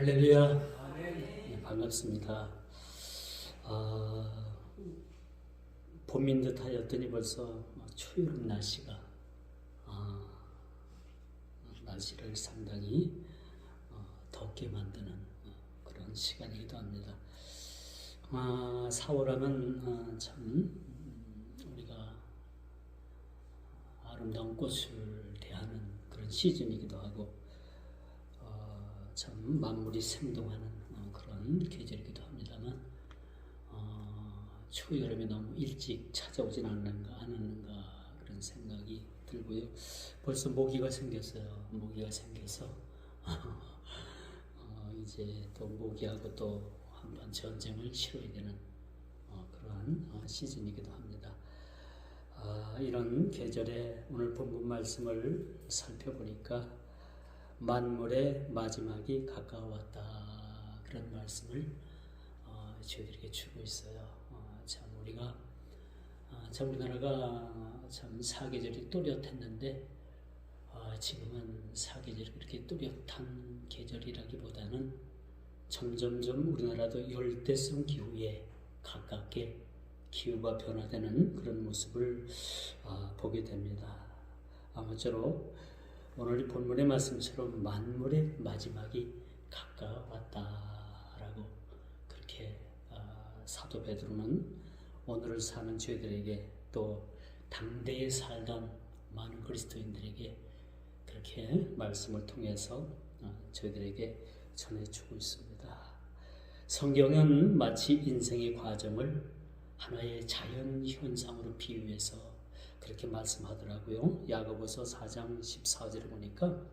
할렐루야. 네, 반갑습니다. 봄인 듯 하였더니 벌써 초여름 날씨가 날씨를 상당히 덥게 만드는 그런 시간이기도 합니다. 4월하면 참 우리가 아름다운 꽃을 대하는 그런 시즌이기도 하고 참 만물이 생동하는 그런 계절이기도 합니다만 초여름이 너무 일찍 찾아오진 않는가 그런 생각이 들고요. 벌써 모기가 생겼어요. 모기가 생겨서 이제 또 모기하고 또 한번 전쟁을 치러야 되는 그러한 시즌이기도 합니다. 이런 계절에 오늘 본문 말씀을 살펴보니까 만물의 마지막이 가까웠다, 그런 말씀을 저희들에게 주고 있어요. 참 우리나라가 참 사계절이 또렷했는데 지금은 사계절이 그렇게 또렷한 계절이라기보다는 점점점 우리나라도 열대성 기후에 가깝게 기후가 변화되는 그런 모습을 보게 됩니다. 아무쪼록 오늘 이 본문의 말씀처럼 만물의 마지막이 가까웠다라고 그렇게 사도 베드로는 오늘을 사는 저희들에게 또 당대에 살던 많은 그리스도인들에게 그렇게 말씀을 통해서 저희들에게 전해주고 있습니다. 성경은 마치 인생의 과정을 하나의 자연 현상으로 비유해서 그렇게 말씀하더라고요. 야고보서 4장 14절에 보니까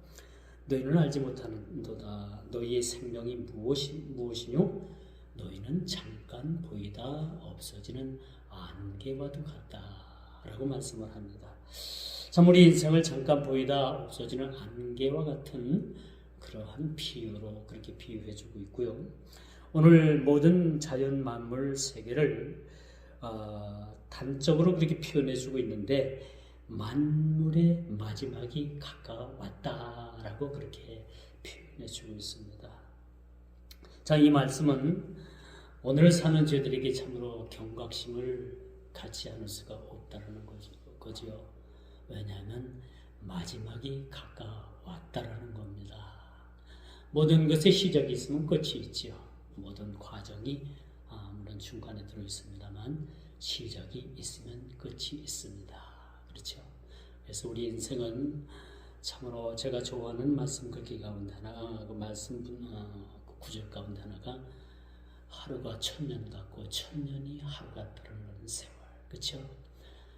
너희는 알지 못하는도다. 너희의 생명이 무엇이뇨? 너희는 잠깐 보이다 없어지는 안개와도 같다 라고 말씀을 합니다. 참 우리 인생을 잠깐 보이다 없어지는 안개와 같은 그러한 비유로 그렇게 비유해주고 있고요. 오늘 모든 자연 만물 세계를 단적으로 그렇게 표현해주고 있는데 만물의 마지막이 가까웠다라고 그렇게 표현해주고 있습니다. 자, 이 말씀은 오늘 사는 저희들에게 참으로 경각심을 갖지 않을 수가 없다라는 거죠. 왜냐하면 마지막이 가까웠다라는 겁니다. 모든 것의 시작이 있으면 끝이 있죠. 모든 과정이 물론 중간에 들어있습니다만 시작이 있으면 끝이 있습니다. 그렇죠? 그래서 우리 인생은 참으로 제가 좋아하는 말씀 글귀 가운데 하나, 그 말씀 그 구절 가운데 하나가 하루가 천년 같고 천년이 하루 같다는 세월. 그렇죠?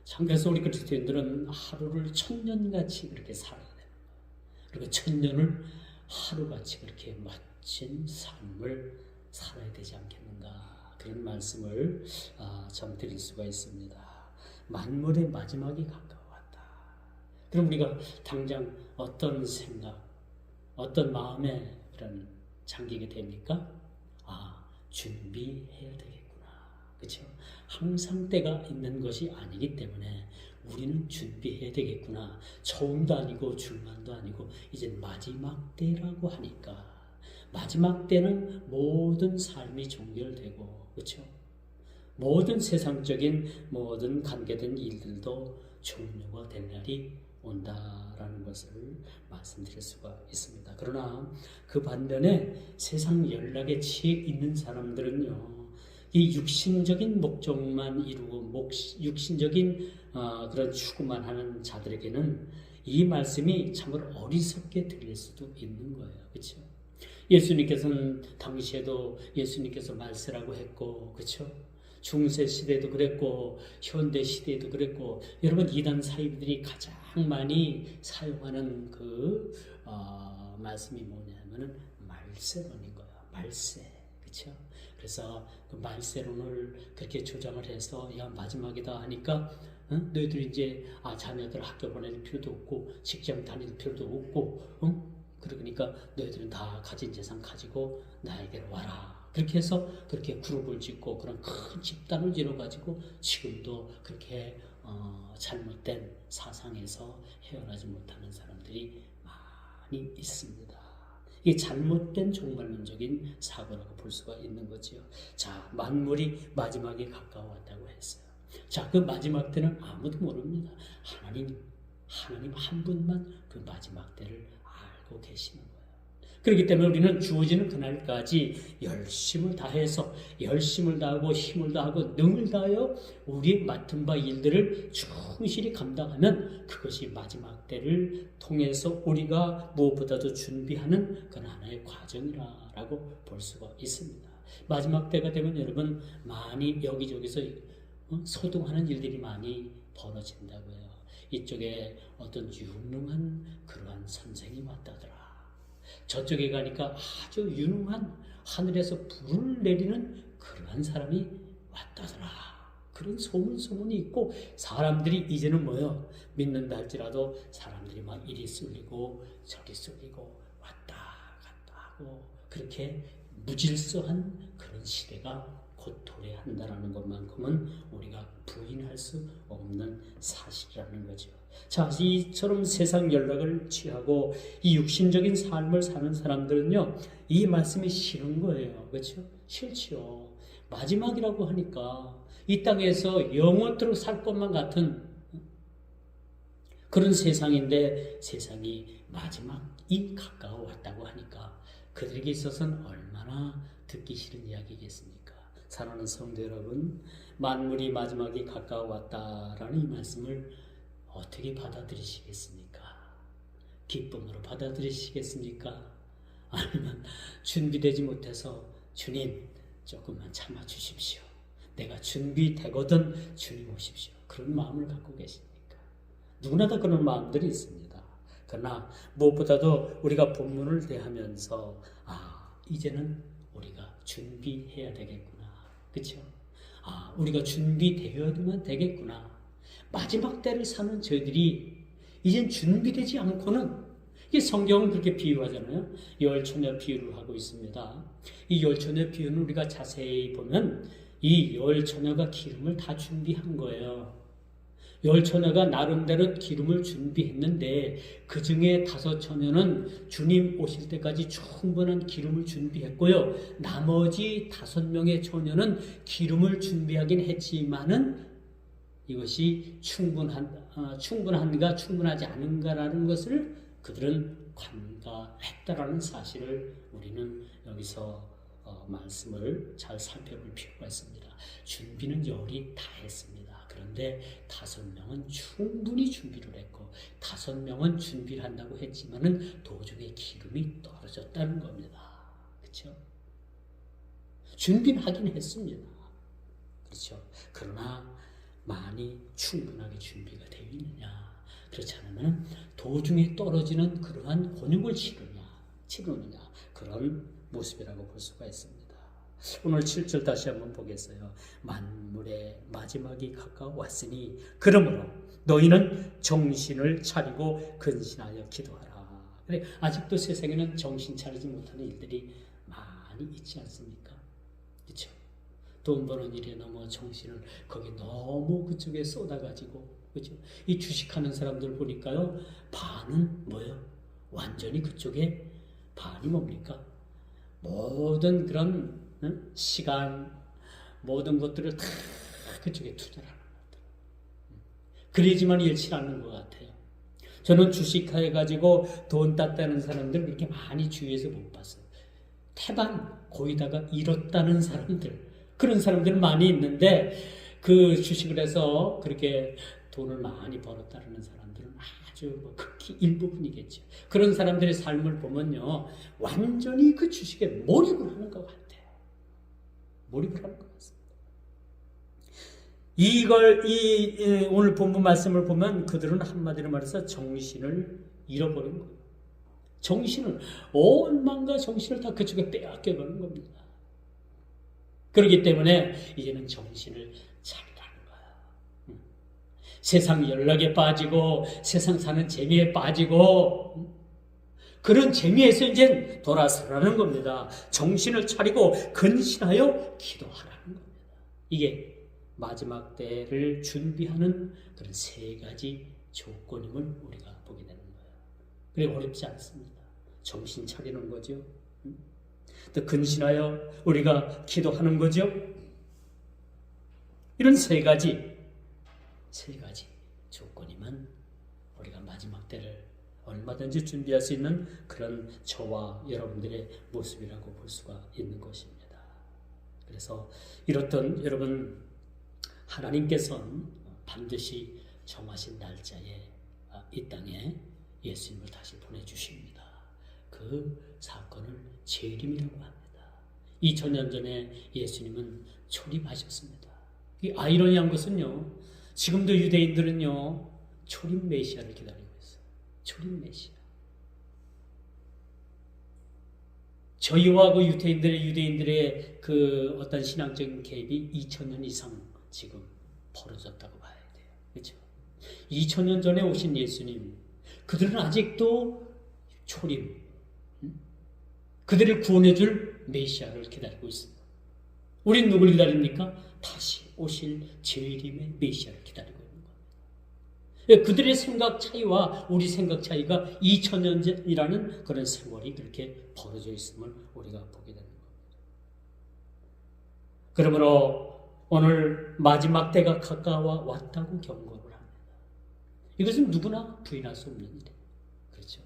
참 그래서 우리 그리스도인들은 하루를 천년같이 그렇게 살아야 됩니다. 그리고 천년을 하루같이 그렇게 멋진 삶을 살아야 되지 않겠는가, 그런 말씀을 참 드릴 수가 있습니다. 만물의 마지막이 가까웠다. 그럼 우리가 당장 어떤 생각, 어떤 마음에 그런 잠기게 됩니까? 준비해야 되겠구나. 그렇죠? 항상 때가 있는 것이 아니기 때문에 우리는 준비해야 되겠구나. 처음도 아니고 중간도 아니고 이제 마지막 때라고 하니까, 마지막 때는 모든 삶이 종결되고, 그렇죠? 모든 세상적인 모든 관계된 일들도 종료가 될 날이 온다라는 것을 말씀드릴 수가 있습니다. 그러나 그 반면에 세상 연락에 치에 있는 사람들은요, 이 육신적인 목적만 이루고 육신적인 그런 추구만 하는 자들에게는 이 말씀이 참으로 어리석게 들릴 수도 있는 거예요. 그렇죠? 예수님께서는 당시에도 예수님께서 말세라고 했고, 그렇죠? 중세 시대도 그랬고 현대 시대도 그랬고, 여러분 이단 사이비들이 가장 많이 사용하는 그 말씀이 뭐냐면은 말세론인 거예요. 말세. 그렇죠? 그래서 그 말세론을 그렇게 조장을 해서 야 마지막이다 하니까 너희들 이제 자녀들 학교 보낼 필요도 없고 직장 다닐 필요도 없고 그러니까 너희들은 다 가진 재산 가지고 나에게로 와라. 그렇게 해서 그렇게 그룹을 짓고 그런 큰 집단을 이뤄가지고 지금도 그렇게 잘못된 사상에서 헤어나지 못하는 사람들이 많이 있습니다. 이게 잘못된 종말론적인 사고라고 볼 수가 있는 거지요. 자, 만물이 마지막에 가까워왔다고 했어요. 자, 그 마지막 때는 아무도 모릅니다. 하나님 한 분만 그 마지막 때를 알고 계시는 거예요. 그렇기 때문에 우리는 주어지는 그날까지 열심을 다해서 열심을 다하고 힘을 다하고 능을 다하여 우리의 맡은 바 일들을 충실히 감당하면 그것이 마지막 때를 통해서 우리가 무엇보다도 준비하는 그런 하나의 과정이라고 볼 수가 있습니다. 마지막 때가 되면 여러분 많이 여기저기서 소동하는 일들이 많이 벌어진다고요. 이쪽에 어떤 유능한 그러한 선생이 왔다더라. 저쪽에 가니까 아주 유능한 하늘에서 불을 내리는 그러한 사람이 왔다더라. 그런 소문이 있고 사람들이 이제는 뭐요? 믿는다 할지라도 사람들이 막 이리 쏠리고 저리 쏠리고 왔다 갔다 하고 그렇게 무질서한 그런 시대가 곧 도래한다는 것만큼은 우리가 부인할 수 없는 사실이라는 거죠. 자, 이처럼 세상 연락을 취하고 이 육신적인 삶을 사는 사람들은요, 이 말씀이 싫은 거예요. 그렇죠? 싫지요. 마지막이라고 하니까 이 땅에서 영원토록 살 것만 같은 그런 세상인데 세상이 마지막이 가까워 왔다고 하니까 그들에게 있어서는 얼마나 듣기 싫은 이야기겠습니까? 사랑하는 성도 여러분, 만물이 마지막이 가까워 왔다라는 이 말씀을 어떻게 받아들이시겠습니까? 기쁨으로 받아들이시겠습니까? 아니면 준비되지 못해서 주님 조금만 참아 주십시오. 내가 준비되거든 주님 오십시오. 그런 마음을 갖고 계십니까? 누구나 다 그런 마음들이 있습니다. 그러나 무엇보다도 우리가 본문을 대하면서 이제는 우리가 준비해야 되겠구나. 그렇죠? 우리가 준비되어야만 되겠구나. 마지막 때를 사는 저희들이 이젠 준비되지 않고는 이 성경은 그렇게 비유하잖아요. 열처녀 비유를 하고 있습니다. 이 열처녀 비유는 우리가 자세히 보면 이 열처녀가 기름을 다 준비한 거예요. 열처녀가 나름대로 기름을 준비했는데 그 중에 5처녀는 주님 오실 때까지 충분한 기름을 준비했고요. 나머지 5명의 처녀는 기름을 준비하긴 했지만은 이것이 충분한가 충분하지 않은가라는 것을 그들은 관가했다라는 사실을 우리는 여기서 말씀을 잘 살펴볼 필요가 있습니다. 준비는 열이 다 했습니다. 그런데 5명은 충분히 준비를 했고 5명은 준비를 한다고 했지만은 도중에 기름이 떨어졌다는 겁니다. 그렇죠? 준비는 하긴 했습니다. 그렇죠? 그러나 많이 충분하게 준비가 되어 있느냐? 그렇지 않으면 도중에 떨어지는 그러한 곤욕을 치르느냐? 그런 모습이라고 볼 수가 있습니다. 오늘 7절 다시 한번 보겠어요. 만물의 마지막이 가까웠으니 그러므로 너희는 정신을 차리고 근신하여 기도하라. 그래, 아직도 세상에는 정신 차리지 못하는 일들이 많이 있지 않습니까? 그렇죠? 돈 버는 일에 너무 정신을 거기 너무 그쪽에 쏟아가지고, 그렇죠? 이 주식하는 사람들 보니까요, 반은 뭐예요? 완전히 그쪽에 반이 뭡니까? 모든 그런 시간, 모든 것들을 다 그쪽에 투자를 하는 것들. 그래야지만 일치하는 것 같아요. 저는 주식해가지고 돈 땄다는 사람들 그렇게 많이 주위에서 못 봤어요. 태반 거기다가 잃었다는 사람들, 그런 사람들 많이 있는데 그 주식을 해서 그렇게 돈을 많이 벌었다는 사람들은 아주 극히 일부분이겠죠. 그런 사람들의 삶을 보면요, 완전히 그 주식에 몰입을 하는 것 같아요. 몰입을 하는 것 같습니다. 오늘 본문 말씀을 보면 그들은 한마디로 말해서 정신을 잃어버린 거예요. 온 마음과 정신을 다 그쪽에 빼앗겨가는 겁니다. 그렇기 때문에 이제는 정신을 차리라는 거예요. 세상 연락에 빠지고 세상 사는 재미에 빠지고 그런 재미에서 이제 돌아서라는 겁니다. 정신을 차리고 근신하여 기도하라는 겁니다. 이게 마지막 때를 준비하는 그런 3가지 조건임을 우리가 보게 되는 거예요. 그래 어렵지 않습니다. 정신 차리는 거죠. 또 근신하여 우리가 기도하는 거죠. 이런 세 가지 조건이면 우리가 마지막 때를 얼마든지 준비할 수 있는 그런 저와 여러분들의 모습이라고 볼 수가 있는 것입니다. 그래서 이렇던 여러분, 하나님께서는 반드시 정하신 날짜에 이 땅에 예수님을 다시 보내주십니다. 그 사건을 재림이라고 합니다. 2000년 전에 예수님은 초림하셨습니다. 이 아이러니한 것은요, 지금도 유대인들은요, 초림 메시아를 기다리고 있어요. 초림 메시아. 저희와 그 유대인들의 그 어떤 신앙적인 갭이 2000년 이상 지금 벌어졌다고 봐야 돼요. 그렇죠? 2000년 전에 오신 예수님, 그들은 아직도 초림, 그들을 구원해 줄 메시아를 기다리고 있습니다. 우린 누굴 기다립니까? 다시 오실 재림의 메시아를 기다리고 있는 겁니다. 그들의 생각 차이와 우리 생각 차이가 2000년이라는 그런 세월이 그렇게 벌어져 있음을 우리가 보게 되는 겁니다. 그러므로 오늘 마지막 때가 가까워 왔다고 경고를 합니다. 이것은 누구나 부인할 수 없는 일이에요. 그렇죠?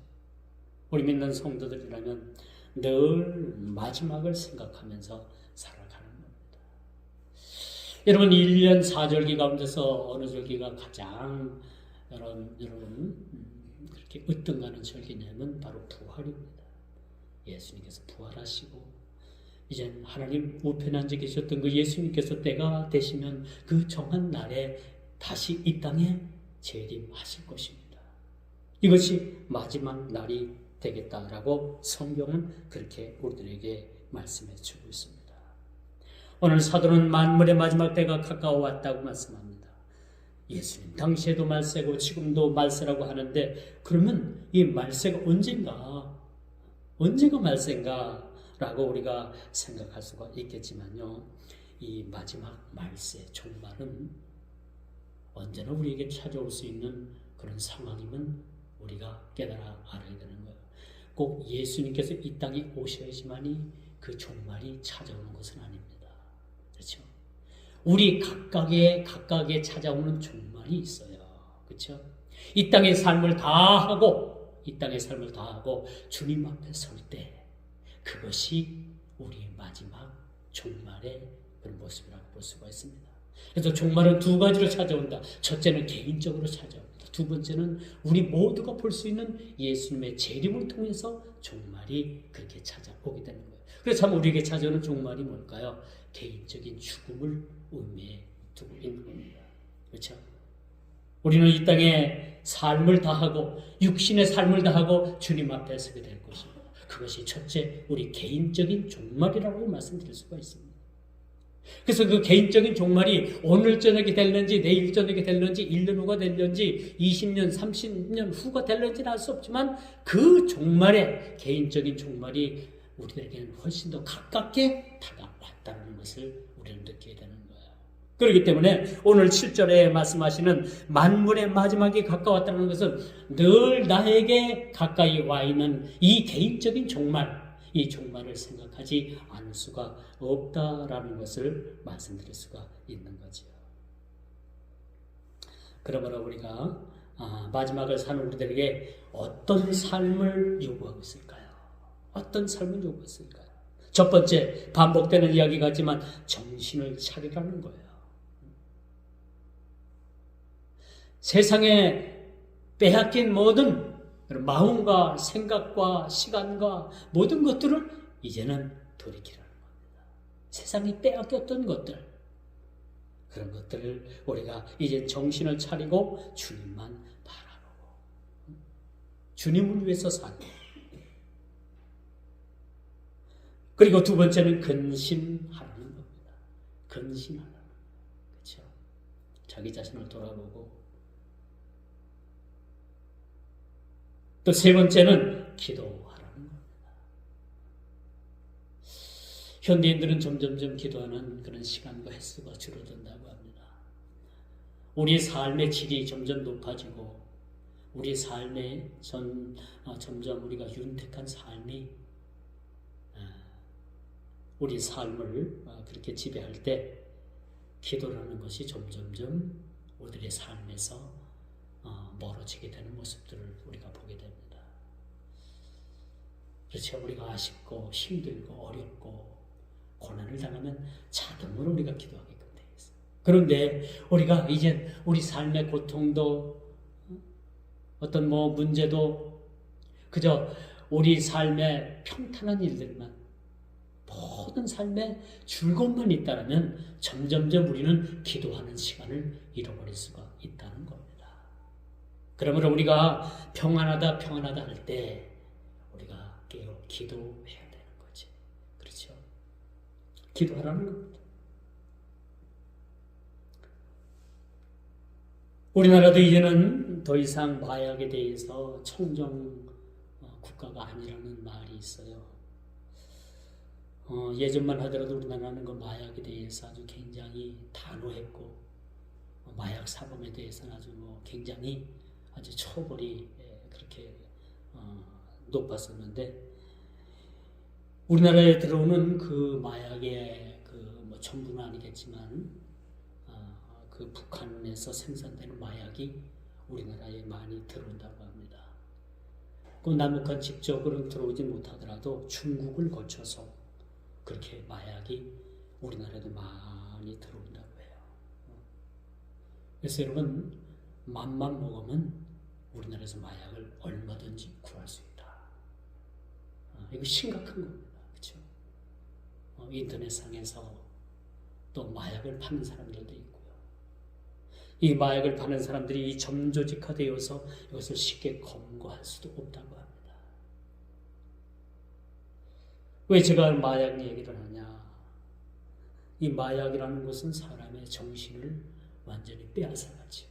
우리 믿는 성도들이라면 늘 마지막을 생각하면서 살아가는 겁니다. 여러분, 1년 4절기 가운데서 어느 절기가 가장 여러분 그렇게 으뜸가는 절기냐면 바로 부활입니다. 예수님께서 부활하시고 이제 하나님 우편에 앉아 계셨던 그 예수님께서 때가 되시면 그 정한 날에 다시 이 땅에 재림하실 것입니다. 이것이 마지막 날이 되겠다라고 성경은 그렇게 우리들에게 말씀해 주고 있습니다. 오늘 사도는 만물의 마지막 때가 가까워 왔다고 말씀합니다. 예수님 당시에도 말세고 지금도 말세라고 하는데, 그러면 이 말세가 언제가 말세인가 라고 우리가 생각할 수가 있겠지만요, 이 마지막 말세 종말은 언제나 우리에게 찾아올 수 있는 그런 상황임은 우리가 깨달아 알아야 되는 거예요. 꼭 예수님께서 이 땅에 오셔야지만이 그 종말이 찾아오는 것은 아닙니다. 그렇죠? 우리 각각에 찾아오는 종말이 있어요. 그렇죠? 이 땅의 삶을 다 하고 주님 앞에 설 때, 그것이 우리의 마지막 종말의 그런 모습이라고 볼 수가 있습니다. 그래서 종말은 두 가지로 찾아온다. 첫째는 개인적으로 찾아옵니다. 두 번째는 우리 모두가 볼 수 있는 예수님의 재림을 통해서 종말이 그렇게 찾아오게 되는 거예요. 그래서 참 우리에게 찾아오는 종말이 뭘까요? 개인적인 죽음을 의미해 두고 있는 겁니다. 그렇죠? 우리는 이 땅에 삶을 다하고 육신의 삶을 다하고 주님 앞에 서게 될 것입니다. 그것이 첫째 우리 개인적인 종말이라고 말씀드릴 수가 있습니다. 그래서 그 개인적인 종말이 오늘 저녁이 될는지 내일 저녁이 될는지 1년 후가 될는지 20년 30년 후가 될는지는 알 수 없지만, 그 종말에 개인적인 종말이 우리들에게는 훨씬 더 가깝게 다가왔다는 것을 우리는 느끼게 되는 거예요. 그렇기 때문에 오늘 7절에 말씀하시는 만물의 마지막이 가까웠다는 것은 늘 나에게 가까이 와 있는 이 개인적인 종말, 이 종말을 생각하지 않을 수가 없다라는 것을 말씀드릴 수가 있는 거죠. 그러므로 우리가 마지막을 사는 우리들에게 어떤 삶을 요구하고 있을까요? 어떤 삶을 요구하고 있을까요? 첫 번째, 반복되는 이야기 같지만 정신을 차리라는 거예요. 세상에 빼앗긴 모든 마음과 생각과 시간과 모든 것들을 이제는 돌이키라는 겁니다. 세상이 빼앗겼던 것들, 그런 것들을 우리가 이제 정신을 차리고 주님만 바라보고 주님을 위해서 살고, 그리고 두 번째는 근신하라는 겁니다. 근신하라는 거예요. 그렇죠? 자기 자신을 돌아보고, 또 세 번째는 기도하라는 겁니다. 현대인들은 점점점 기도하는 그런 시간과 횟수가 줄어든다고 합니다. 우리의 삶의 질이 점점 높아지고 우리 삶에 점점 우리가 윤택한 삶이 우리 삶을 그렇게 지배할 때 기도라는 것이 점점점 우리들의 삶에서 멀어지게 되는 모습들을 우리가 보게 됩니다. 그렇죠. 우리가 아쉽고 힘들고 어렵고 고난을 당하면 자동으로 우리가 기도하게끔 되어 있어요. 그런데 우리가 이제 우리 삶의 고통도 어떤 문제도 그저 우리 삶의 평탄한 일들만 모든 삶에 즐거움만 있다면 점점점 우리는 기도하는 시간을 잃어버릴 수가 있다는 겁니다. 그러므로 우리가 평안하다 할 때 우리가 깨어 기도해야 되는 거지. 그렇죠? 기도하라는 겁니다. 우리나라도 이제는 더 이상 마약에 대해서 청정 국가가 아니라는 말이 있어요. 예전만 하더라도 우리나라는 그 마약에 대해서 아주 굉장히 단호했고 마약 사범에 대해서는 아주 굉장히 아주 처벌이 그렇게 높았었는데 우리나라에 들어오는 그 마약의 전부는 아니겠지만 그 북한에서 생산되는 마약이 우리나라에 많이 들어온다고 합니다. 그 남북한 직접으로는 들어오지 못하더라도 중국을 거쳐서 그렇게 마약이 우리나라에도 많이 들어온다고 해요. 그래서 여러분 맘만 먹으면 우리나라에서 마약을 얼마든지 구할 수 있다. 이거 심각한 겁니다. 그렇죠? 인터넷상에서 또 마약을 파는 사람들도 있고요. 이 마약을 파는 사람들이 점조직화되어서 이것을 쉽게 검거할 수도 없다고 합니다. 왜 제가 마약 얘기를 하냐? 이 마약이라는 것은 사람의 정신을 완전히 빼앗아가죠.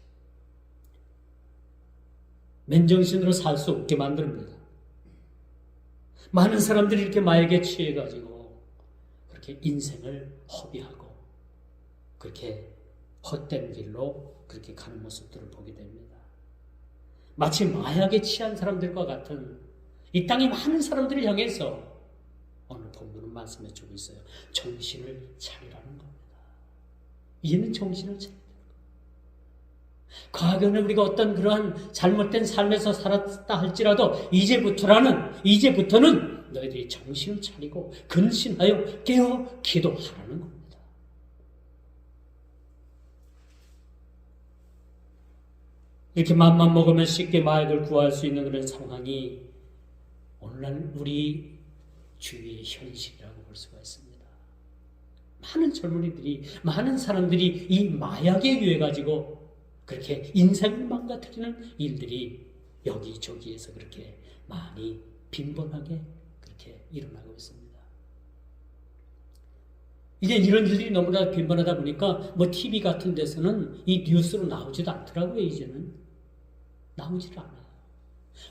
맨정신으로 살 수 없게 만듭니다. 많은 사람들이 이렇게 마약에 취해가지고 그렇게 인생을 허비하고 그렇게 헛된 길로 그렇게 가는 모습들을 보게 됩니다. 마치 마약에 취한 사람들과 같은 이 땅의 많은 사람들을 향해서 오늘 본문은 말씀해 주고 있어요. 정신을 차리라는 겁니다. 이제는 정신을 차리라. 과거에는 우리가 어떤 그러한 잘못된 삶에서 살았다 할지라도 이제부터는 너희들이 정신을 차리고 근신하여 깨어 기도하라는 겁니다. 이렇게 맘만 먹으면 쉽게 마약을 구할 수 있는 그런 상황이 오늘날 우리 주위의 현실이라고 볼 수가 있습니다. 많은 젊은이들이, 많은 사람들이 이 마약에 의해 가지고 그렇게 인생을 망가뜨리는 일들이 여기저기에서 그렇게 많이 빈번하게 그렇게 일어나고 있습니다. 이제 이런 일들이 너무나 빈번하다 보니까 TV 같은 데서는 이 뉴스로 나오지도 않더라고요. 이제는 나오지를 않아요.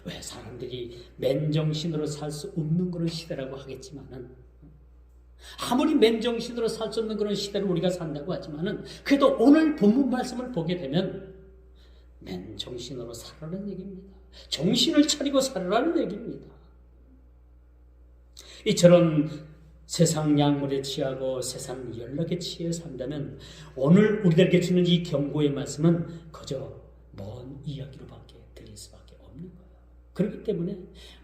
왜? 사람들이 맨정신으로 살 수 없는 그런 시대라고 하겠지만은 아무리 맨정신으로 살 수 없는 그런 시대를 우리가 산다고 하지만은 그래도 오늘 본문 말씀을 보게 되면 맨정신으로 살아라는 얘기입니다. 정신을 차리고 살아라는 얘기입니다. 이처럼 세상 약물에 취하고 세상 연락에 취해 산다면 오늘 우리들에게 주는 이 경고의 말씀은 그저 먼 이야기로밖에 들릴 수밖에 없는 거예요. 그렇기 때문에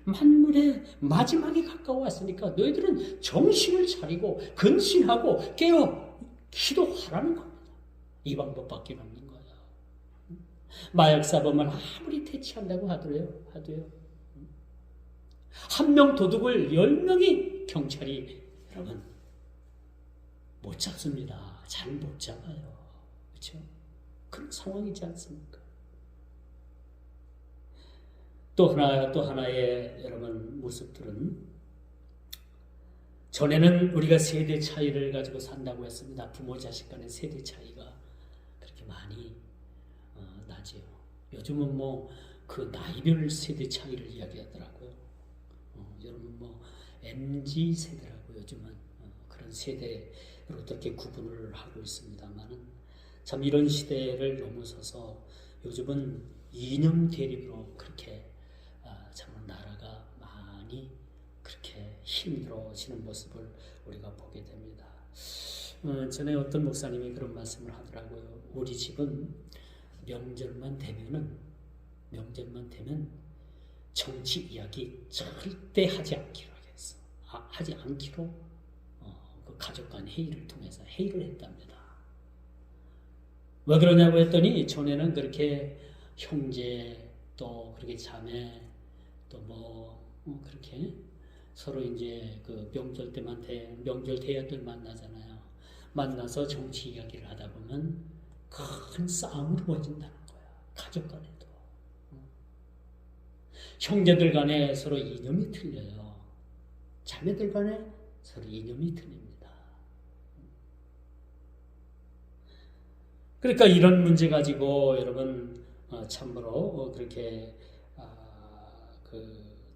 만물의 마지막이 가까워왔으니까 너희들은 정신을 차리고 근신하고 깨어 기도하라는 겁니다. 이 방법밖에 없는 거예요. 마약사범을 아무리 퇴치한다고 하도요. 한 명 도둑을 10명이 경찰이 여러분 못 잡습니다. 잘 못 잡아요. 그렇죠? 그런 상황이지 않습니까? 또 하나의 여러분 모습들은 전에는 우리가 세대 차이를 가지고 산다고 했습니다. 부모 자식 간의 세대 차이가 그렇게 많이 나지요. 요즘은 그 나이별 세대 차이를 이야기하더라고요. 여러분 MZ 세대라고 요즘은 그런 세대로 이렇게 구분을 하고 있습니다만은 참 이런 시대를 넘어서서 요즘은 이념 대립으로 그렇게 정말 나라가 많이 그렇게 힘들어지는 모습을 우리가 보게 됩니다. 전에 어떤 목사님이 그런 말씀을 하더라고요. 우리 집은 명절만 되면 정치 이야기 절대 하지 않기로 하겠어. 하지 않기로 그 가족 간 회의를 통해서 회의를 했답니다. 왜 그러냐고 했더니 전에는 그렇게 형제 또 그렇게 자매 또 그렇게 서로 이제 그 명절 때만 명절 대회들 만나잖아요. 만나서 정치 이야기를 하다 보면 큰 싸움으로 번진다는 거야. 가족 간에도. 형제들 간에 서로 이념이 틀려요. 자매들 간에 서로 이념이 틀립니다. 그러니까 이런 문제 가지고 여러분 참으로 그렇게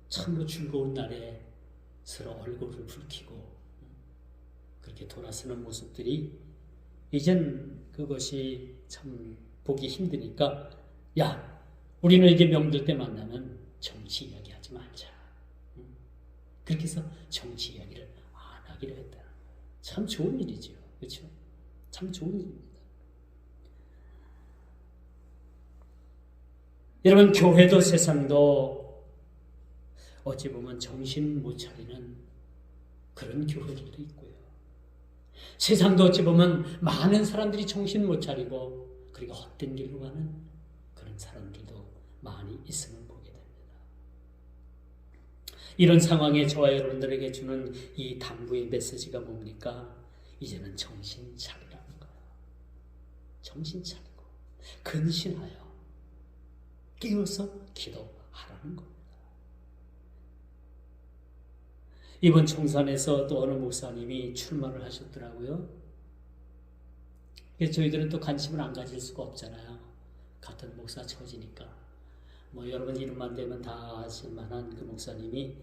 참으로 즐거운 날에 서로 얼굴을 붉히고 그렇게 돌아서는 모습들이 이젠 그것이 참 보기 힘드니까 야 우리는 이제 명절 때 만나면 정치 이야기하지 말자. 그렇게 해서 정치 이야기를 안 하기로 했다. 참 좋은 일이죠. 그렇죠? 참 좋은 일입니다. 여러분 교회도 세상도 어찌 보면 정신 못 차리는 그런 교회들도 있고요. 세상도 어찌 보면 많은 사람들이 정신 못 차리고 그리고 헛된 길로 가는 그런 사람들도 많이 있음을 보게 됩니다. 이런 상황에 저와 여러분들에게 주는 이 당부의 메시지가 뭡니까? 이제는 정신 차리라는 거예요. 정신 차리고 근신하여 깨어서 기도하라는 겁니다. 이번 총선에서 또 어느 목사님이 출마를 하셨더라고요. 저희들은 또 관심을 안 가질 수가 없잖아요. 같은 목사 처지니까. 여러분 이름만 대면 다 아실 만한 그 목사님이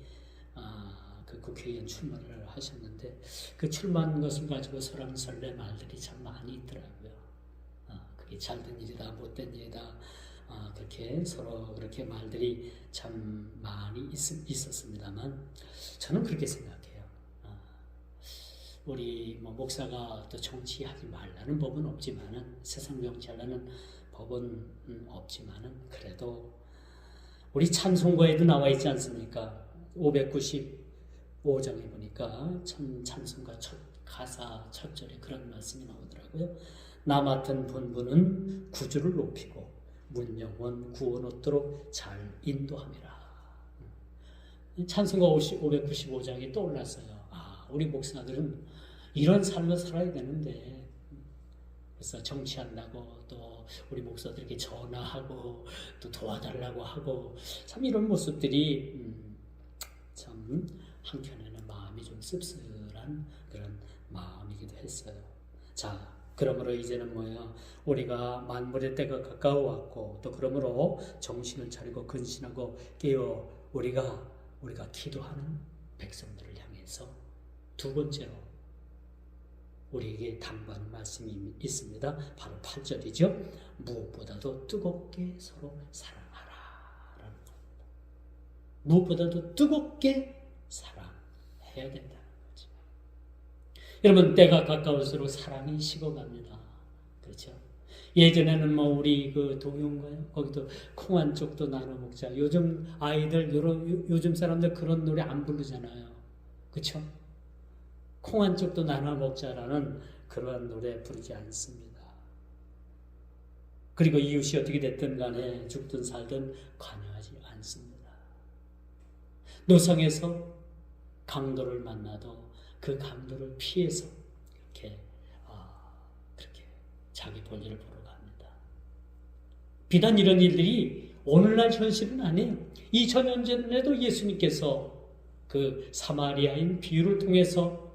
그 국회의원 출마를 하셨는데 그 출마한 것을 가지고 설왕설래 말들이 참 많이 있더라고요. 그게 잘된 일이다, 못된 일이다. 그렇게 서로 그렇게 말들이 참 많이 있었습니다만 저는 그렇게 생각해요. 우리 목사가 또 정치하지 말라는 법은 없지만은 세상 정치하려는 법은 없지만은 그래도 우리 찬송가에도 나와 있지 않습니까? 595장에 보니까 찬송가 가사 첫 절에 그런 말씀이 나오더라고요. 나 맡은 본분은 구주를 높이고 문영원 구원 얻도록 잘 인도함이라. 찬송가 595장이 떠올랐어요. 우리 목사들은 이런 삶을 살아야 되는데 그래서 정치한다고 또 우리 목사들에게 전화하고 또 도와달라고 하고 참 이런 모습들이 참 한켠에는 마음이 좀 씁쓸한 그런 마음이기도 했어요. 자, 그러므로 이제는 우리가 만물의 때가 가까워 왔고 또 그러므로 정신을 차리고 근신하고 깨어 우리가 기도하는 백성들을 향해서 두 번째로 우리에게 당부하는 말씀이 있습니다. 바로 8절이죠. 무엇보다도 뜨겁게 서로 사랑하라 라는 겁니다. 무엇보다도 뜨겁게 사랑해야 된다는 거죠. 여러분 때가 가까울수록 사랑이 식어갑니다. 그렇죠? 예전에는 우리 동요인가요? 거기도 콩 한 쪽도 나눠 먹자. 요즘 아이들 요즘 사람들 그런 노래 안 부르잖아요. 그렇죠? 콩 한 쪽도 나눠 먹자라는 그러한 노래 부르지 않습니다. 그리고 이웃이 어떻게 됐든 간에 죽든 살든 관여하지 않습니다. 노상에서 강도를 만나도 그 강도를 피해서 그렇게 자기 볼일을 보러 갑니다. 비단 이런 일들이 오늘날 현실은 아니에요. 2000년 전에도 예수님께서 그 사마리아인 비유를 통해서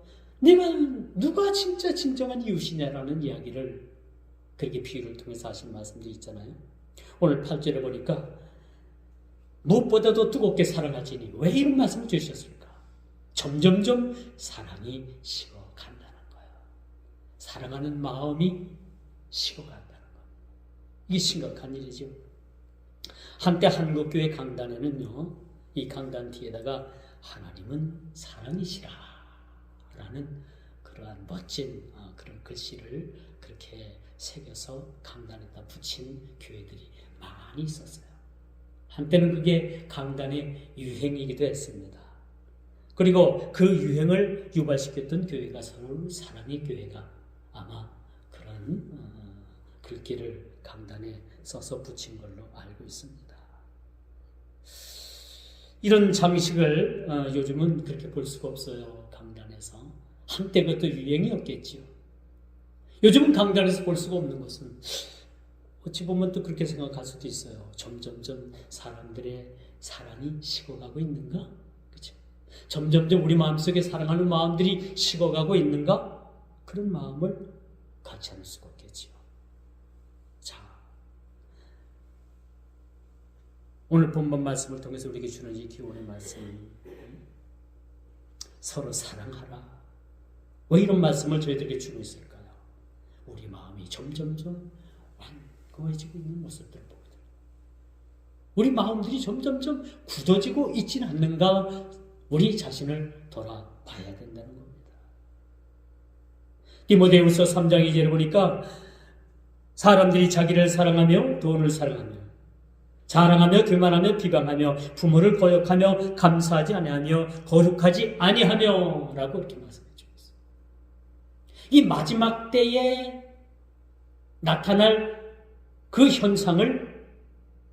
누가 진짜 진정한 이웃이냐라는 이야기를 그렇게 비유를 통해서 하신 말씀도 있잖아요. 오늘 8절에 보니까 무엇보다도 뜨겁게 사랑하지니 왜 이런 말씀을 주셨을까? 점점점 사랑이 식어간다는 거예요. 사랑하는 마음이 식어간다는 겁니다. 이게 심각한 일이죠. 한때 한국교회 강단에는요, 이 강단 뒤에다가 하나님은 사랑이시라 라는 그러한 멋진 그런 글씨를 그렇게 새겨서 강단에다 붙인 교회들이 많이 있었어요. 한때는 그게 강단의 유행이기도 했습니다. 그리고 그 유행을 유발시켰던 교회가 서울 사랑의 교회가 아마 그런 글귀를 강단에 써서 붙인 걸로 알고 있습니다. 이런 장식을 요즘은 그렇게 볼 수가 없어요. 강단에서. 한때 그것도 유행이었겠지요. 요즘은 강단에서 볼 수가 없는 것은 어찌 보면 또 그렇게 생각할 수도 있어요. 점점점 사람들의 사랑이 식어가고 있는가? 그렇죠? 점점점 우리 마음속에 사랑하는 마음들이 식어가고 있는가? 그런 마음을 갖지 않을 수가 없겠지요. 자, 오늘 본문 말씀을 통해서 우리에게 주는 이 기원의 말씀, 서로 사랑하라. 왜 이런 말씀을 저희들에게 주고 있을까요? 우리 마음이 점점점 완고해지고 있는 모습들을 보거든요. 우리 마음들이 점점점 굳어지고 있지는 않는가? 우리 자신을 돌아봐야 된다는 겁니다. 디모데후서 3장 2절을 보니까 사람들이 자기를 사랑하며 돈을 사랑하며 자랑하며 교만하며 비방하며 부모를 거역하며 감사하지 아니하며 거룩하지 아니하며 라고 이렇게 말씀해 주고 있어요. 이 마지막 때에 나타날 그 현상을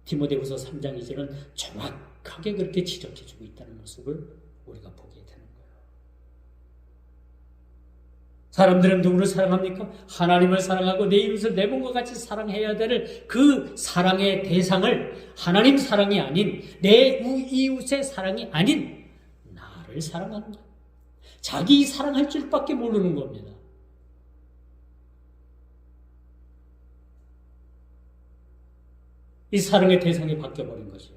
디모데후서 3장 2절은 정확하게 그렇게 지적해 주고 있다는 모습을 우리가 보게 되는 거예요. 사람들은 누구를 사랑합니까? 하나님을 사랑하고 내 이웃을 내 몸과 같이 사랑해야 될 그 사랑의 대상을 하나님 사랑이 아닌 내 이웃의 사랑이 아닌 나를 사랑하는 거예요. 자기 사랑할 줄밖에 모르는 겁니다. 이 사랑의 대상이 바뀌어버린 거죠.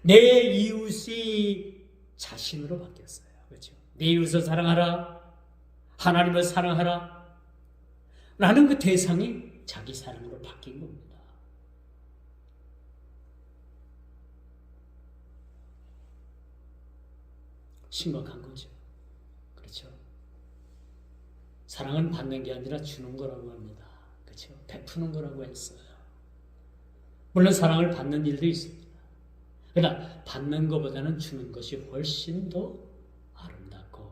내 이웃이 자신으로 바뀌었어요. 그렇죠? 내 이웃을 사랑하라, 하나님을 사랑하라 라는 그 대상이 자기 사랑으로 바뀐 겁니다. 심각한 거죠. 그렇죠? 사랑은 받는 게 아니라 주는 거라고 합니다. 그렇죠? 베푸는 거라고 했어요. 물론 사랑을 받는 일도 있습니다. 그러나 받는 것보다는 주는 것이 훨씬 더 아름답고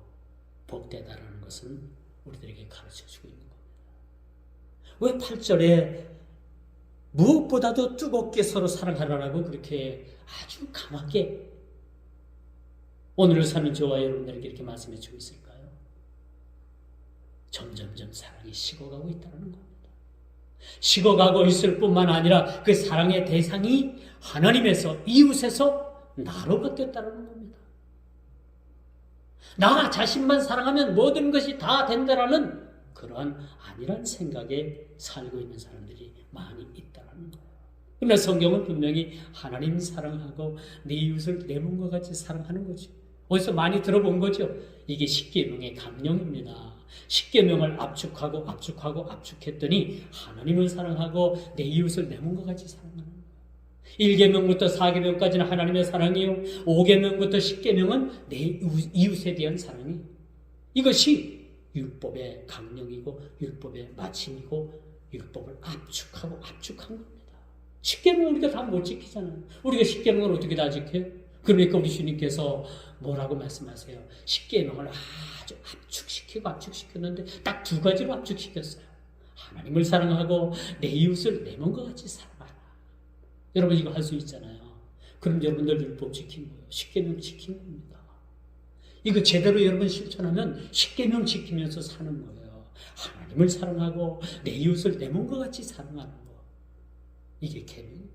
복되다라는 것은 우리들에게 가르쳐주고 있는 겁니다. 왜 8절에 무엇보다도 뜨겁게 서로 사랑하라고 그렇게 아주 강하게 오늘을 사는 저와 여러분들에게 이렇게 말씀해 주고 있을까요? 점점점 사랑이 식어가고 있다는 겁니다. 식어가고 있을 뿐만 아니라 그 사랑의 대상이 하나님에서 이웃에서 나로 바뀌었다는 겁니다. 나 자신만 사랑하면 모든 것이 다 된다라는 그러한 아니란 생각에 살고 있는 사람들이 많이 있다는 거예요. 그러나 성경은 분명히 하나님 사랑하고 내 이웃을 내 몸과 같이 사랑하는 거죠. 어디서 많이 들어본 거죠. 이게 십계명의 강령입니다. 십계명을 압축했더니 하나님을 사랑하고 내 이웃을 내 몸과 같이 사랑하는 거예요. 1계명부터 4계명까지는 하나님의 사랑이요, 5계명부터 10계명은 내 이웃에 대한 사랑이, 이것이 율법의 강령이고 율법의 마침이고 율법을 압축한 겁니다. 10계명 우리가 다 못 지키잖아요. 우리가 10계명을 어떻게 다 지켜요? 그러니까 우리 주님께서 뭐라고 말씀하세요? 10계명을 아주 압축시켰는데 딱 두 가지로 압축시켰어요. 하나님을 사랑하고 내 이웃을 내 몸과 같이 사랑하라. 여러분 이거 할 수 있잖아요. 그럼 여러분들 율법 지킨 거예요. 10계명 지킨 겁니다. 이거 제대로 여러분 실천하면 10계명 지키면서 사는 거예요. 하나님을 사랑하고 내 이웃을 내 몸과 같이 사랑하는 거. 이게 계명입니다.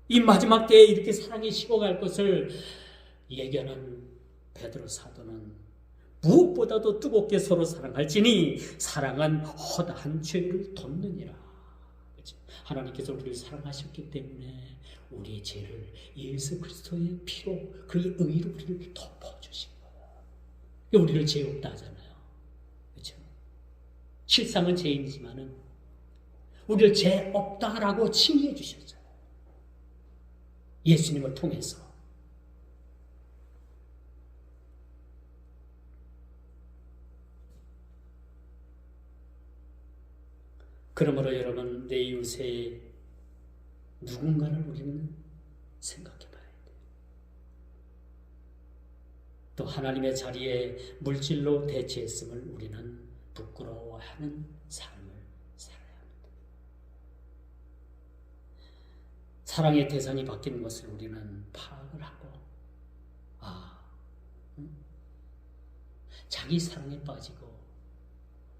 이 마지막 때에 이렇게 사랑이 식어갈 것을 예견한 베드로 사도는 무엇보다도 뜨겁게 서로 사랑할지니 사랑은 허다한 죄를 덮느니라. 그렇죠? 하나님께서 우리를 사랑하셨기 때문에 우리의 죄를 예수 그리스도의 피로 그의 의로 우리를 덮어주신 거예요. 우리를 죄 없다 하잖아요. 그렇죠? 실상은 죄인이지만은 우리를 죄 없다라고 칭의해 주셨잖아요. 예수님을 통해서. 그러므로 여러분, 내 이웃의 누군가를 우리는 생각해 봐야 돼요. 또 하나님의 자리에 물질로 대체했음을 우리는 부끄러워하는 삶을 살아야 합니다. 사랑의 대상이 바뀌는 것을 우리는 파악을 하고, 자기 사랑에 빠지고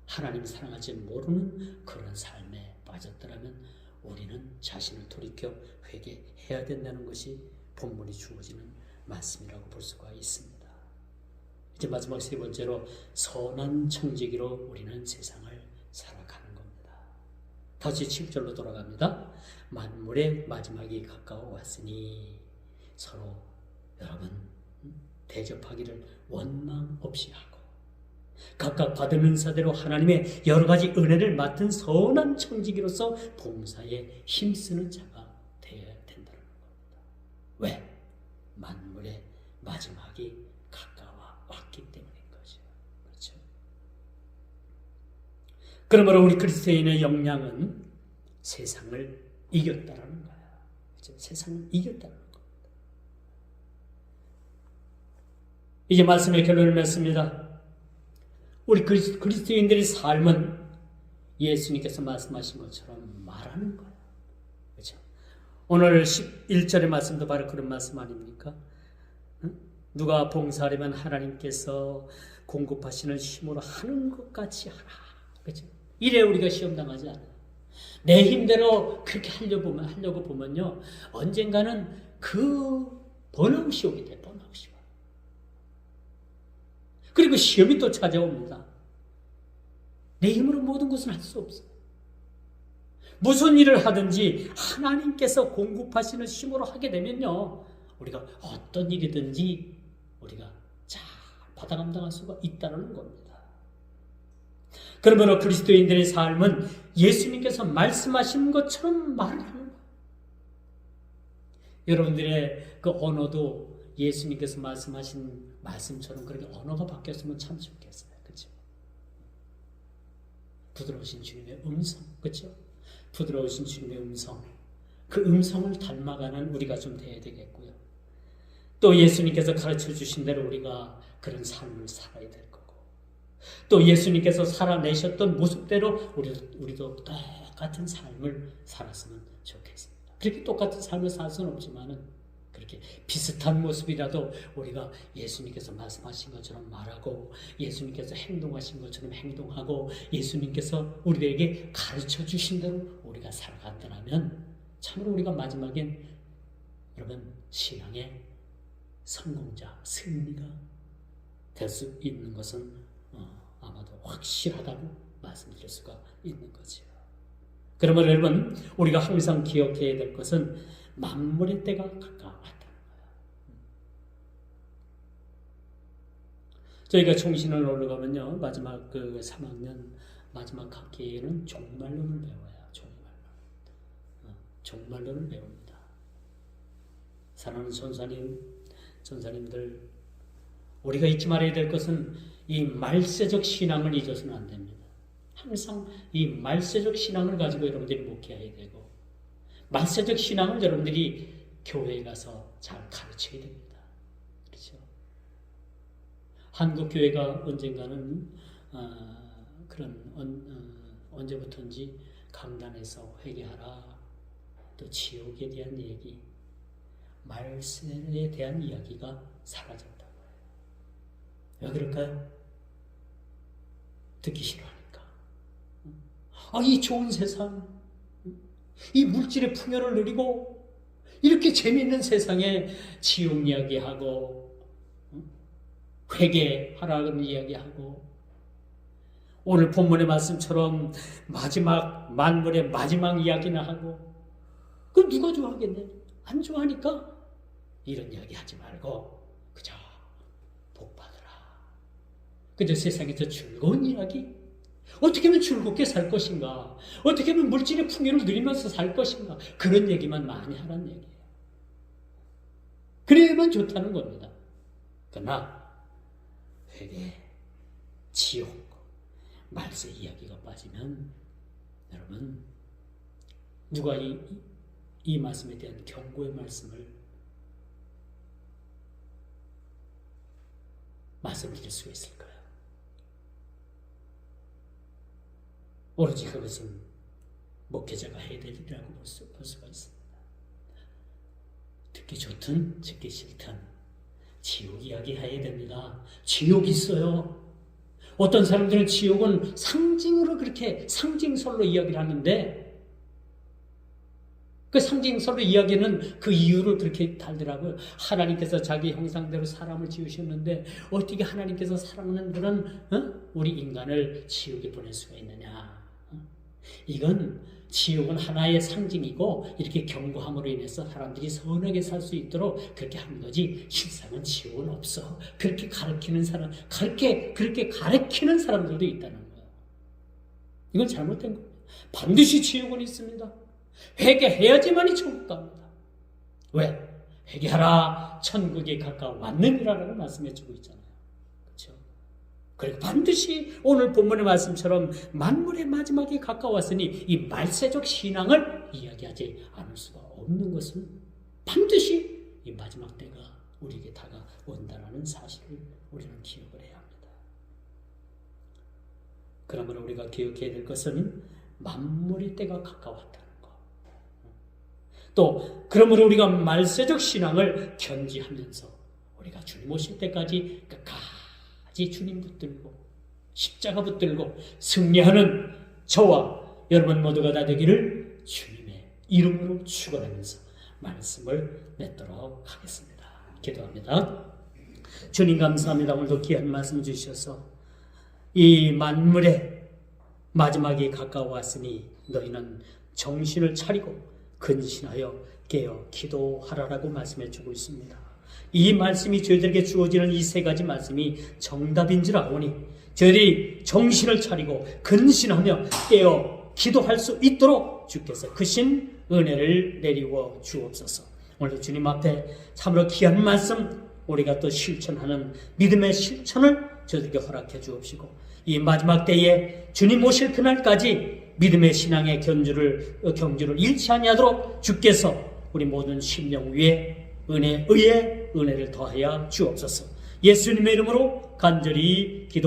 하나님 사랑하지 모르는 그런 삶에 빠졌더라면 우리는 자신을 돌이켜 회개해야 된다는 것이 본문이 주어지는 말씀이라고 볼 수가 있습니다. 이제 마지막 세 번째로 선한 청지기로 우리는 세상을 살아가는 겁니다. 다시 7절로 돌아갑니다. 만물의 마지막이 가까워 왔으니 서로 여러분 대접하기를 원망 없이 하고 각각 받은 은사대로 하나님의 여러 가지 은혜를 맡은 선한 청지기로서 봉사에 힘쓰는 자가 되어야 된다는 겁니다. 왜? 만물의 마지막이 가까워 왔기 때문인 거죠. 그렇죠? 그러므로 우리 그리스도인의 역량은 세상을 이겼다라는 거야. 그렇죠? 세상을 이겼다는 겁니다. 이제 말씀의 결론을 맺습니다. 우리 그리스도인들의 삶은 예수님께서 말씀하신 것처럼 말하는 거예요. 그렇죠? 오늘 11절의 말씀도 바로 그런 말씀 아닙니까? 누가 봉사하려면 하나님께서 공급하시는 힘으로 하는 것 같이 하라. 그렇죠? 이래 우리가 시험당하지 않아요. 내 힘대로 그렇게 하려고 보면요, 언젠가는 그 번아웃이 오게 돼. 번아웃이 와. 그리고 시험이 또 찾아옵니다. 내 힘으로 모든 것은 할 수 없어요. 무슨 일을 하든지 하나님께서 공급하시는 힘으로 하게 되면요, 우리가 어떤 일이든지 우리가 잘 받아 감당할 수가 있다는 겁니다. 그러므로 그리스도인들의 삶은 예수님께서 말씀하신 것처럼 말을 하는 거예요. 여러분들의 그 언어도 예수님께서 말씀하신 말씀처럼 그렇게 언어가 바뀌었으면 참 좋겠어요. 그렇죠? 부드러우신 주님의 음성, 그렇죠? 부드러우신 주님의 음성, 그 음성을 닮아가는 우리가 좀 돼야 되겠고요. 또 예수님께서 가르쳐 주신 대로 우리가 그런 삶을 살아야 될 거고, 또 예수님께서 살아내셨던 모습대로 우리도 똑같은 삶을 살았으면 좋겠습니다. 그렇게 똑같은 삶을 살 수는 없지만은 그렇게 비슷한 모습이라도 우리가 예수님께서 말씀하신 것처럼 말하고 예수님께서 행동하신 것처럼 행동하고 예수님께서 우리에게 가르쳐 주신 대로 우리가 살아간다면 참으로 우리가 마지막엔 여러분 신앙의 성공자, 승리가 될 수 있는 것은 아마도 확실하다고 말씀드릴 수가 있는 거죠. 그러면 여러분 우리가 항상 기억해야 될 것은 만물의 때가 가까웠다는 거예요. 저희가 총신을 올라가면요, 마지막 그 3학년 마지막 학기에는 종말론을 배워요. 종말론을 배웁니다. 사랑하는 전사님들, 우리가 잊지 말아야 될 것은 이 말세적 신앙을 잊어서는 안 됩니다. 항상 이 말세적 신앙을 가지고 여러분들이 목회해야 되고, 말세적 신앙을 여러분들이 교회에 가서 잘 가르쳐야 됩니다. 그렇죠? 한국 교회가 언젠가는 언제부터인지 강단에서 회개하라, 또 지옥에 대한 얘기, 말세에 대한 이야기가 사라졌다고 해요. 왜 그럴까요? 듣기 싫어하니까. 이 좋은 세상, 이 물질의 풍요를 누리고 이렇게 재미있는 세상에 지옥 이야기하고 회개하라는 이야기하고 오늘 본문의 말씀처럼 만물의 마지막 이야기나 하고, 그럼 누가 좋아하겠네? 안 좋아하니까 이런 이야기 하지 말고 그저 복 받으라, 그저 세상에서 즐거운 이야기, 어떻게 하면 즐겁게 살 것인가, 어떻게 하면 물질의 풍요를 누리면서 살 것인가, 그런 얘기만 많이 하라는 얘기예요. 그래야만 좋다는 겁니다. 그러나 회개, 지옥, 말세 이야기가 빠지면 여러분, 누가 이 말씀에 대한 경고의 말씀드릴 수가 있을까요? 오로지 그것은 목회자가 해야 될 일이라고 볼 수가 있습니다. 듣기 좋든 듣기 싫든 지옥 이야기 해야 됩니다. 지옥이 있어요. 어떤 사람들은 지옥은 상징으로 그렇게 상징설로 이야기를 하는데, 그 상징설로 이야기는 그 이유를 그렇게 달더라고요. 하나님께서 자기 형상대로 사람을 지으셨는데 어떻게 하나님께서 사랑하는 그런 우리 인간을 지옥에 보낼 수가 있느냐. 이건 지옥은 하나의 상징이고 이렇게 경고함으로 인해서 사람들이 선하게 살 수 있도록 그렇게 하는 거지, 실상은 지옥은 없어. 그렇게 가르치는 사람들도 있다는 거예요. 이건 잘못된 거예요. 반드시 지옥은 있습니다. 회개해야지만이 천국 갑니다. 왜? 회개하라, 천국이 가까워왔느니라라고 말씀해주고 있잖아요. 그렇죠? 그리고 반드시 오늘 본문의 말씀처럼 만물의 마지막이 가까웠으니 이 말세적 신앙을 이야기하지 않을 수가 없는 것은 반드시 이 마지막 때가 우리에게 다가온다는 사실을 우리는 기억을 해야 합니다. 그러므로 우리가 기억해야 될 것은 만물의 때가 가까웠다는 것. 또 그러므로 우리가 말세적 신앙을 견지하면서 우리가 주님 오실 때까지 끝까지 주님 붙들고 십자가 붙들고 승리하는 저와 여러분 모두가 다 되기를 주님의 이름으로 축원하면서 말씀을 맺도록 하겠습니다. 기도합니다. 주님 감사합니다. 오늘도 귀한 말씀 주셔서 이 만물의 마지막이 가까워왔으니 너희는 정신을 차리고 근신하여 깨어 기도하라라고 말씀해 주고 있습니다. 이 말씀이 저희들에게 주어지는 이 세 가지 말씀이 정답인 줄 아오니 저희들이 정신을 차리고 근신하며 깨어 기도할 수 있도록 주께서 크신 은혜를 내리워 주옵소서. 오늘 주님 앞에 참으로 귀한 말씀 우리가 또 실천하는 믿음의 실천을 저희들에게 허락해 주옵시고 이 마지막 때에 주님 오실 그날까지 믿음의 신앙의 경주를 잃지 아니하도록 주께서 우리 모든 심령 위에 은혜를 더하여 주옵소서. 예수님의 이름으로 간절히 기도